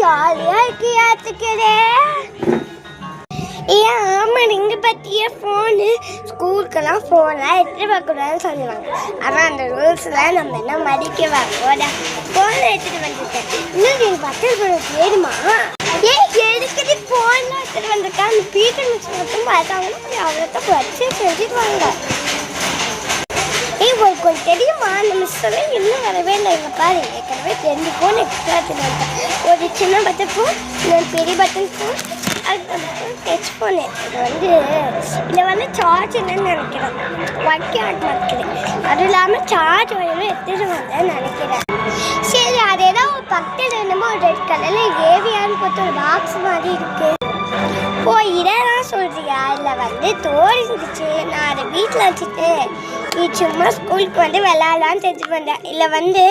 ஜாலியா இருக்கியாத்துக்கிறே. ஏன் ஆமா, நீங்க பத்திய ஃபோனு ஸ்கூலுக்கெல்லாம் ஃபோன்லாம் எடுத்துட்டு வரக்கூடாதுன்னு சொல்லுவாங்க. ஆனால் அந்த ரூல்ஸ்லாம் நம்ம என்ன மதிக்கவா போட ஃபோனை எடுத்துட்டு வந்துட்டேன். இன்னும் நீங்கள் பத்திர தெரியுமா? ஏன் எதுக்குது ஃபோன்லாம் எடுத்துட்டு வந்திருக்கா? அந்த பீட்டர் மிஸ் மட்டும் பார்த்தாங்கன்னா அவ்வளோத்தான் வச்சு செஞ்சுக்குவாங்க. உங்களுக்கு தெரியுமா, அந்த மிஸ்ஸெல்லாம் இன்னும் வரவே இல்லை. இங்கே பாரு, ஏற்கனவே 2 ஃபோன் எக்ஸ்ட்ரா எடுத்துட்டு வந்தேன். ஒரு சின்ன பட்டன் ஃபோன், இன்னொரு பெரிய பட்டன் ஃபோன், அதுக்கப்புறம் டச் ஃபோனு. இதில் வந்து சார்ஜ் இல்லைன்னு நினைக்கிறேன், ஒர்க் ஆக மாட்டேங்குது. அதுவும் இல்லாமல் சார்ஜ் வரையும் எடுத்துட்டு வந்தேன்னு நினைக்கிறேன். சரி, அதேதான் ஒரு பக்கத்தில் என்னமோ ஒரு ரெட் கலரில் ஏவியான்னு பார்த்து ஒரு பாக்ஸ் மாதிரி இருக்குது. ஓ, இதெல்லாம் சொல்கிறியா? இல்லை வந்து தோறிந்துச்சு, நான் அதை வீட்டில் வச்சுட்டு நீ சும்மா ஸ்கூலுக்கு வந்து விளையாடலான்னு தெரிஞ்சுட்டு வந்தேன். இல்லை வந்து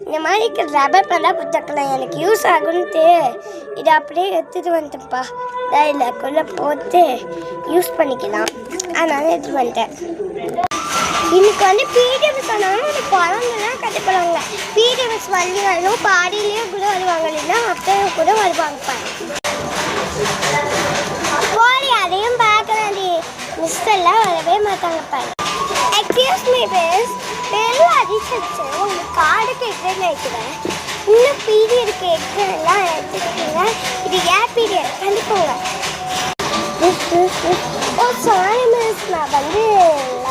இந்த மாதிரி ரப்பர் பண்ணால் புத்தக்கலாம், எனக்கு யூஸ் ஆகுன்ட்டு இதை அப்படியே எடுத்துகிட்டு வந்துட்டேன்ப்பா. இல்லைக்குள்ளே போட்டு யூஸ் பண்ணிக்கலாம், அதனால எடுத்துகிட்டு வந்துட்டேன். இன்னைக்கு வந்து பிடிஎம்ஸ் சொன்னாலும் எனக்கு குழந்தைலாம் கற்றுக்கலாங்க. பிடிஎம்ஸ் வள்ளிகளும் பாடியிலையும் கூட வருவாங்க, இல்லைன்னா அத்தையும் கூட வருவாங்கப்பா. போடி, அதையும் பார்க்கலாம். மிஸ் எல்லாம் வரவே மாட்டாங்கப்பா. எக்ஸ்கியூஸ் மீ மிஸ், பெல் அடிச்சிருச்சு. உங்களுக்கு கார்டு கேட்குறேன்னு நினைக்கிறேன். இன்னும் பீரியட் கேட்குறேன்லாம் எடுத்துக்கிட்டீங்க. இது ஏன் பீரியட் கண்டிப்பாங்க. ஓ சாரி மிஸ், நான் வந்து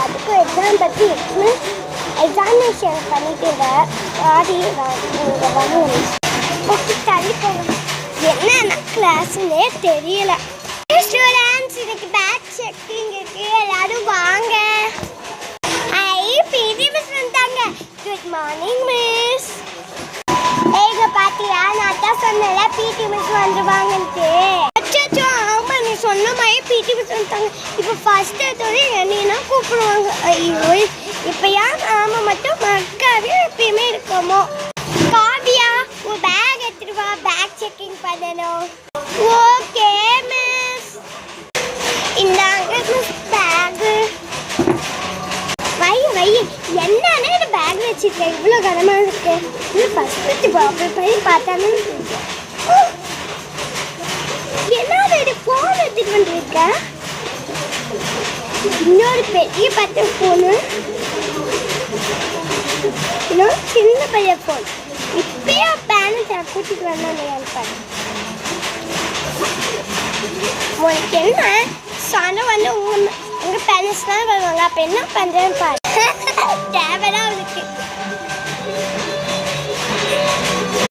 அதுக்கும் எக்ஸாம் பற்றி எக்ஸாமினேஷன் பண்ணிட்டுருந்தேன். சாரி, நான் இங்கே வந்து ஓகே தள்ளிப்போங்க. என்னென்ன கிளாஸ்ன்னே தெரியல. ஸ்டூடெண்ட்ஸ், இன்னைக்கு பேக் செக்கிங் இருக்கு, எல்லாரும் வாங்க. பிடி மிஸ் வந்துட்டாங்க. Good morning miss. ஏங்க பாத்தியா, நான் தான் சொன்னல பிடி மிஸ் வந்துருவாங்கன்ட்டு. அச்சோ, ஆமா நீ சொன்ன மாதிரி பிடி மிஸ் வந்துட்டாங்க. இப்போ ஃபர்ஸ்ட் எடுத்தோடனே என்னன்னா கூப்பிடுவாங்க. ஐயோ, இப்போ ஏன் ஆமா மட்டும் மக்காவே எப்பயுமே இருக்கோமோ. காவியா, ஒரு பேக் எடுத்துட்டு வா, பேக் செக்கிங் பண்ணணும். Okay miss. இந்தாங்க மிஸ் பேக். வை, என்னன்னு இந்த பேக் வச்சுருக்கேன், இவ்வளோ கனமாக இருக்கு. இன்னும் ஃபஸ்ட்டு பாப்பேன் போய் பார்த்தானு. என்ன இது ஃபோன் எடுத்துட்டு வந்துருக்கேன். இன்னொரு பெரிய பட்டன் ஃபோனு, இன்னொரு சின்ன பெரிய ஃபோன். இப்பயே பேரண்ட்ஸை கூட்டிட்டு வந்தாங்க. உனக்கு என்ன சொன்ன வந்து உங்கள் பேரண்ட்ஸ் தான் வருவாங்க. அப்போ என்ன பண்ணுறேன்னு பாரு. தேவைதான் அவளுக்கு.